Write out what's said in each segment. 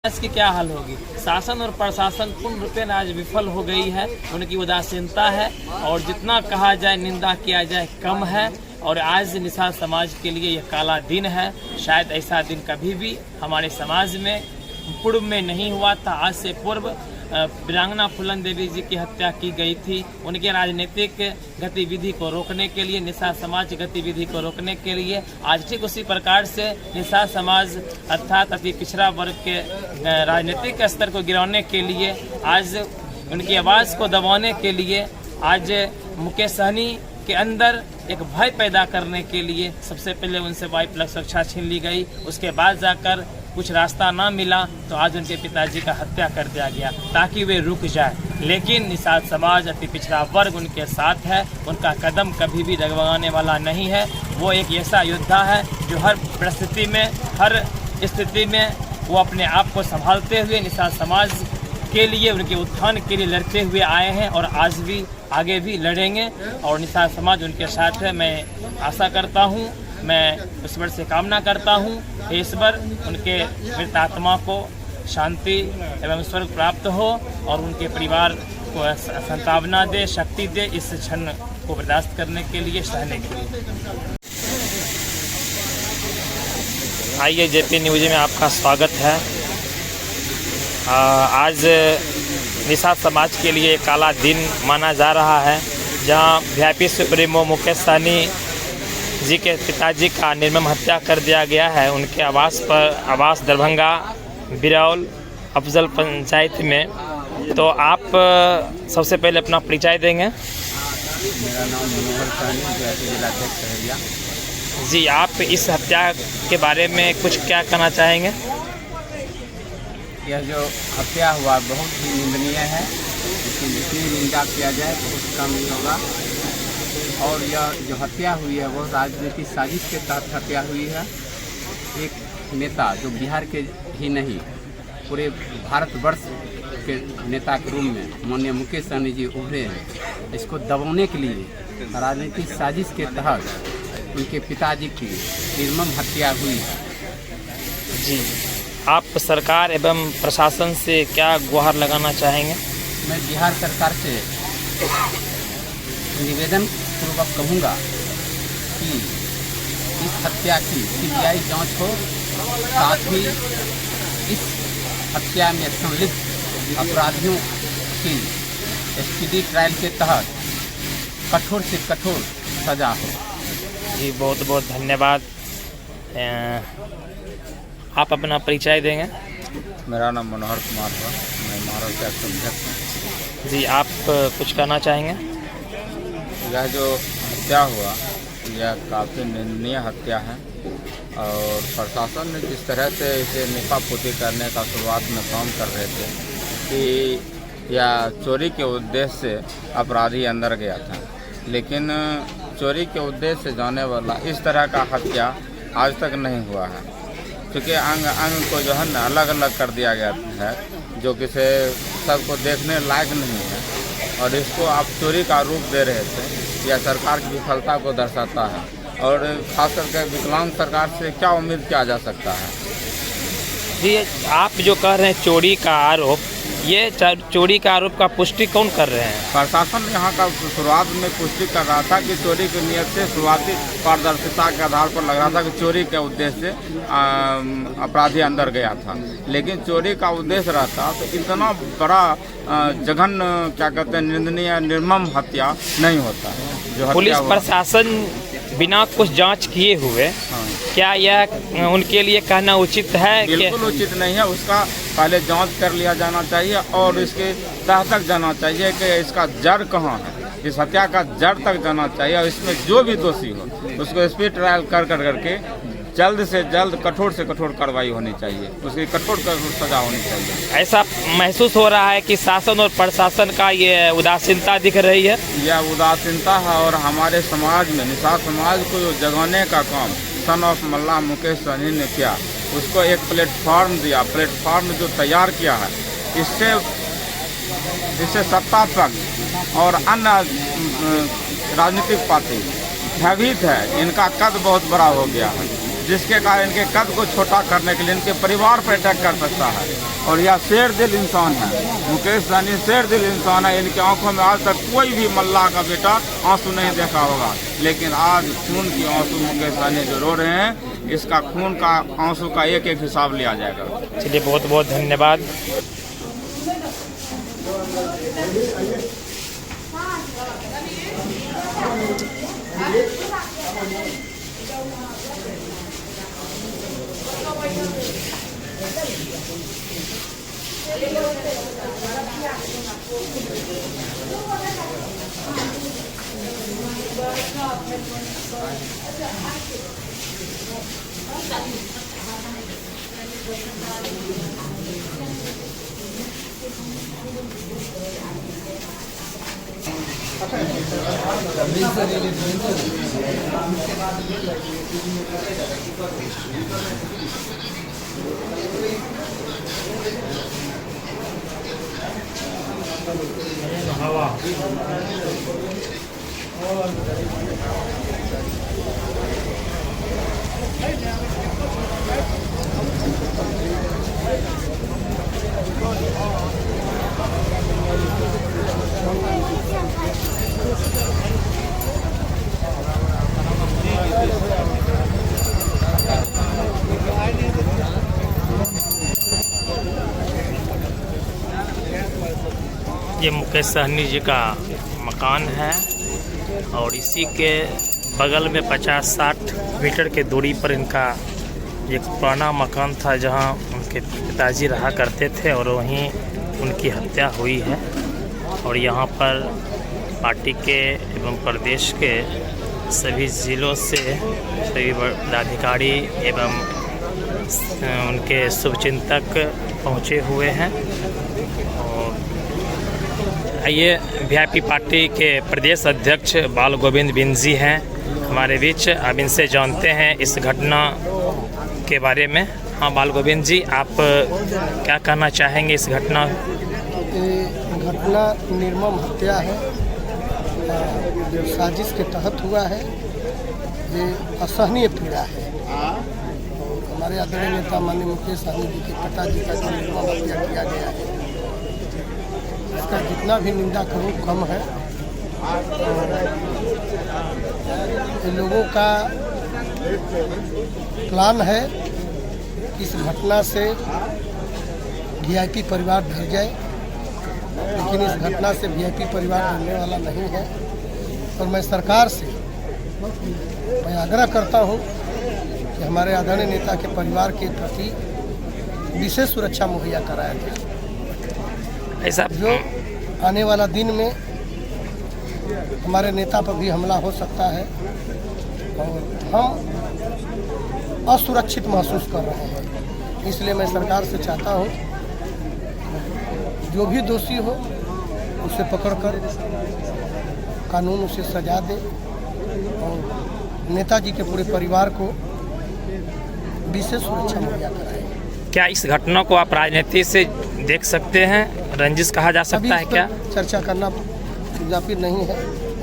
की क्या हाल होगी। शासन और प्रशासन पूर्ण रूपेण आज विफल हो गई है। उनकी उदासीनता है और जितना कहा जाए निंदा किया जाए कम है। और आज निषाद समाज के लिए यह काला दिन है। शायद ऐसा दिन कभी भी हमारे समाज में पूर्व में नहीं हुआ था। आज से पूर्व वीरांगना फूलन देवी जी की हत्या की गई थी। उनके राजनीतिक गतिविधि को रोकने के लिए, निषाद समाज गतिविधि को रोकने के लिए आज ठीक उसी प्रकार से निषाद समाज अर्थात अति पिछड़ा वर्ग के राजनीतिक स्तर को गिराने के लिए, आज उनकी आवाज़ को दबाने के लिए, आज मुकेश सहनी के अंदर एक भय पैदा करने के लिए सबसे पहले उनसे वायु सुरक्षा छीन ली गई। उसके बाद जाकर कुछ रास्ता ना मिला तो आज उनके पिताजी का हत्या कर दिया गया ताकि वे रुक जाए। लेकिन निषाद समाज अति पिछड़ा वर्ग उनके साथ है। उनका कदम कभी भी डगमगाने वाला नहीं है। वो एक ऐसा योद्धा है जो हर परिस्थिति में, हर स्थिति में वो अपने आप को संभालते हुए निषाद समाज के लिए, उनके उत्थान के लिए लड़ते हुए आए हैं और आज भी आगे भी लड़ेंगे और निषाद समाज उनके साथ है। मैं आशा करता हूँ, मैं ईश्वर से कामना करता हूँ कि ईश्वर उनके मृत आत्मा को शांति एवं स्वर्ग प्राप्त हो और उनके परिवार को संतावना दे, शक्ति दे इस क्षण को बर्दाश्त करने के लिए, सहने के लिए। आइए जेपी न्यूज़ में आपका स्वागत है। आज निषाद समाज के लिए काला दिन माना जा रहा है, जहां वीआईपी सुप्रीमो मुकेश सहनी जी के पिताजी का निर्मम हत्या कर दिया गया है। उनके आवास दरभंगा बिरौल अफजल पंचायत में। तो आप सबसे पहले अपना परिचय देंगे। मेरा नाम मनोहर सहनी, जिलाध्यक्ष सहरिया। जी, आप इस हत्या के बारे में कुछ क्या कहना चाहेंगे? यह जो हत्या हुआ बहुत ही निंदनीय है। इसकी जितनी निंदा किया जाए बहुत कम ही होगा। और यह जो हत्या हुई है वो राजनीतिक साजिश के तहत हत्या हुई है। एक नेता जो बिहार के ही नहीं पूरे भारतवर्ष के नेता के रूप में माननीय मुकेश सहनी जी उभरे हैं। इसको दबाने के लिए राजनीतिक साजिश के तहत उनके पिताजी की निर्मम हत्या हुई है। जी, आप सरकार एवं प्रशासन से क्या गुहार लगाना चाहेंगे? मैं बिहार सरकार से निवेदन पूर्वक कहूँगा कि इस हत्या की सीबीआई जांच हो, साथ ही इस हत्या में संलिप्त अपराधियों की स्पीडी ट्रायल के तहत कठोर से कठोर सजा हो। जी, बहुत बहुत धन्यवाद। आप अपना परिचय देंगे। मेरा नाम मनोहर कुमार है, मैं महाराष्ट्र के अध्यक्ष हूँ। जी, आप कुछ कहना चाहेंगे? यह जो हत्या हुआ यह काफ़ी निंदनीय हत्या है और प्रशासन ने जिस तरह से इसे निपापोती करने का शुरुआत में काम कर रहे थे कि यह चोरी के उद्देश्य से अपराधी अंदर गया था, लेकिन चोरी के उद्देश्य से जाने वाला इस तरह का हत्या आज तक नहीं हुआ है। क्योंकि अंग अंग को जो है ना अलग अलग कर दिया गया है, जो कि सबको देखने लायक नहीं है और इसको आप चोरी का रूप दे रहे थे। यह सरकार की विफलता को दर्शाता है और खास करके विकलांग सरकार से क्या उम्मीद किया जा सकता है। जी, आप जो कह रहे हैं चोरी का आरोप, ये चोरी का आरोप का पुष्टि कौन कर रहे हैं? प्रशासन यहाँ का शुरुआत में पुष्टि कर रहा था कि चोरी की नियत से शुरुआती पारदर्शिता के आधार पर लग रहा था कि चोरी के उद्देश्य से अपराधी अंदर गया था, लेकिन चोरी का उद्देश्य रहता तो इतना बड़ा जघन्य क्या कहते हैं निंदनीय निर्मम हत्या नहीं होता। जो पुलिस प्रशासन बिना कुछ जांच किए हुए, हाँ, क्या यह उनके लिए कहना उचित है? बिल्कुल उचित नहीं है। उसका पहले जांच कर लिया जाना चाहिए और इसके तह तक जाना चाहिए कि इसका जड़ कहाँ है। इस हत्या का जड़ तक जाना चाहिए और इसमें जो भी दोषी हो उसको स्पीड ट्रायल कर करके जल्द से जल्द कठोर से कठोर कार्रवाई होनी चाहिए, उसकी कठोर सजा होनी चाहिए। ऐसा महसूस हो रहा है कि शासन और प्रशासन का ये उदासीनता दिख रही है। यह उदासीनता है और हमारे समाज में निषाद समाज को जो जगाने का काम सन ऑफ मल्ला मुकेश सहनी ने किया, उसको एक प्लेटफॉर्म दिया। प्लेटफॉर्म जो तैयार किया है, इससे सत्ता पक्ष और अन्य राजनीतिक पार्टी भयभीत है। इनका कद बहुत बड़ा हो गया है। जिसके कारण इनके कद को छोटा करने के लिए इनके परिवार पर अटैक कर सकता है। और यह शेर दिल इंसान है, मुकेश सहनी शेर दिल इंसान है। इनकी आंखों में आज तक कोई भी मल्लाह का बेटा आंसू नहीं देखा होगा, लेकिन आज खून की आंसू मुकेश सहनी जो रो रहे हैं, इसका खून का आंसू का एक एक हिसाब लिया जाएगा। चलिए, बहुत बहुत धन्यवाद। ये मुकेश सहनी जी का मकान है और इसी के बगल में 50-60 मीटर के दूरी पर इनका एक पुराना मकान था जहां उनके पिताजी रहा करते थे और वहीं उनकी हत्या हुई है। और यहां पर पार्टी के एवं प्रदेश के सभी ज़िलों से सभी पदाधिकारी एवं उनके शुभचिंतक पहुंचे हुए हैं। और ये वीआईपी पार्टी के प्रदेश अध्यक्ष बाल गोविंद बिंद जी हैं हमारे बीच। अब इनसे जानते हैं इस घटना के बारे में। हाँ बाल गोविंद जी, आप क्या कहना चाहेंगे इस घटना? घटना निर्मम हत्या है, जो साजिश के तहत हुआ है। ये असहनीय पीड़ा है। और हमारे आदरणीय नेता माननीय मुकेश सहनी जी के पिताजी का जो निर्मम हत्या किया गया है, इसका जितना भी निंदा करूँ कम है। इन लोगों का प्लान है कि इस घटना से वीआईपी परिवार ढल जाए, लेकिन इस घटना से वीआईपी परिवार ढलने वाला नहीं है। और मैं सरकार से आग्रह करता हूं कि हमारे आदरणीय नेता के परिवार के प्रति विशेष सुरक्षा मुहैया कराया जाए। ऐसा जो आने वाला दिन में हमारे नेता पर भी हमला हो सकता है और हम असुरक्षित महसूस कर रहे हैं। इसलिए मैं सरकार से चाहता हूं जो भी दोषी हो उसे पकड़कर कानून उसे सजा दे और नेताजी के पूरे परिवार को विशेष सुरक्षा मुहैया कराए। क्या इस घटना को आप राजनीति से देख सकते हैं? रंजिश कहा जा सकता है क्या? चर्चा करना व्यापित नहीं है।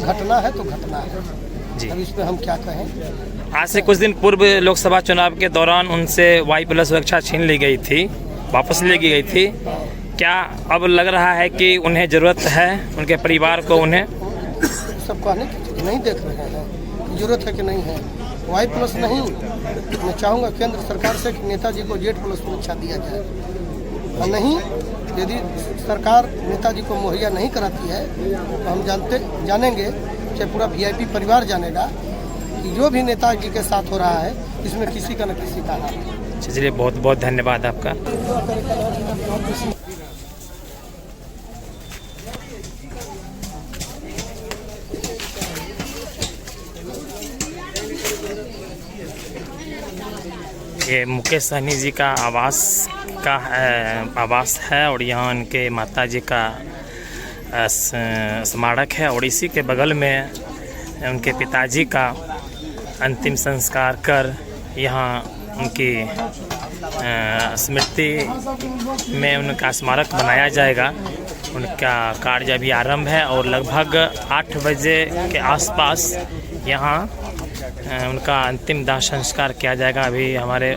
घटना है तो घटना है जी। अब इस पर हम क्या कहें। आज से कुछ दिन पूर्व लोकसभा चुनाव के दौरान उनसे वाई+ सुरक्षा छीन ली गई थी, वापस ले गई गई थी। क्या अब लग रहा है कि उन्हें ज़रूरत है, उनके परिवार को उन्हें? सब कहने की नहीं देख रहे हैं, जरूरत है कि नहीं है। वाई+ नहीं, मैं चाहूँगा केंद्र सरकार से कि नेताजी को Z+ सुरक्षा दिया जाए। और नहीं, यदि सरकार नेताजी को मुहैया नहीं कराती है तो हम जानेंगे, चाहे पूरा वीआईपी परिवार जानेगा कि जो भी नेताजी के साथ हो रहा है इसमें किसी का न किसी का हाथ है। चलिए, बहुत बहुत धन्यवाद आपका। ये मुकेश सहनी जी का आवास है और यहाँ उनके माताजी का स्मारक है और इसी के बगल में उनके पिताजी का अंतिम संस्कार कर यहाँ उनकी स्मृति में उनका स्मारक बनाया जाएगा। उनका कार्य अभी आरंभ है और लगभग 8 बजे के आसपास यहाँ उनका अंतिम दाह संस्कार किया जाएगा। अभी हमारे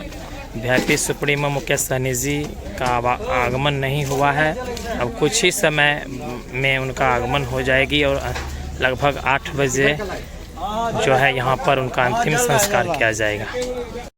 वीआईपी सुप्रीमो मुकेश सहनी जी का आगमन नहीं हुआ है। अब कुछ ही समय में उनका आगमन हो जाएगी और लगभग 8 बजे जो है यहाँ पर उनका अंतिम संस्कार किया जाएगा।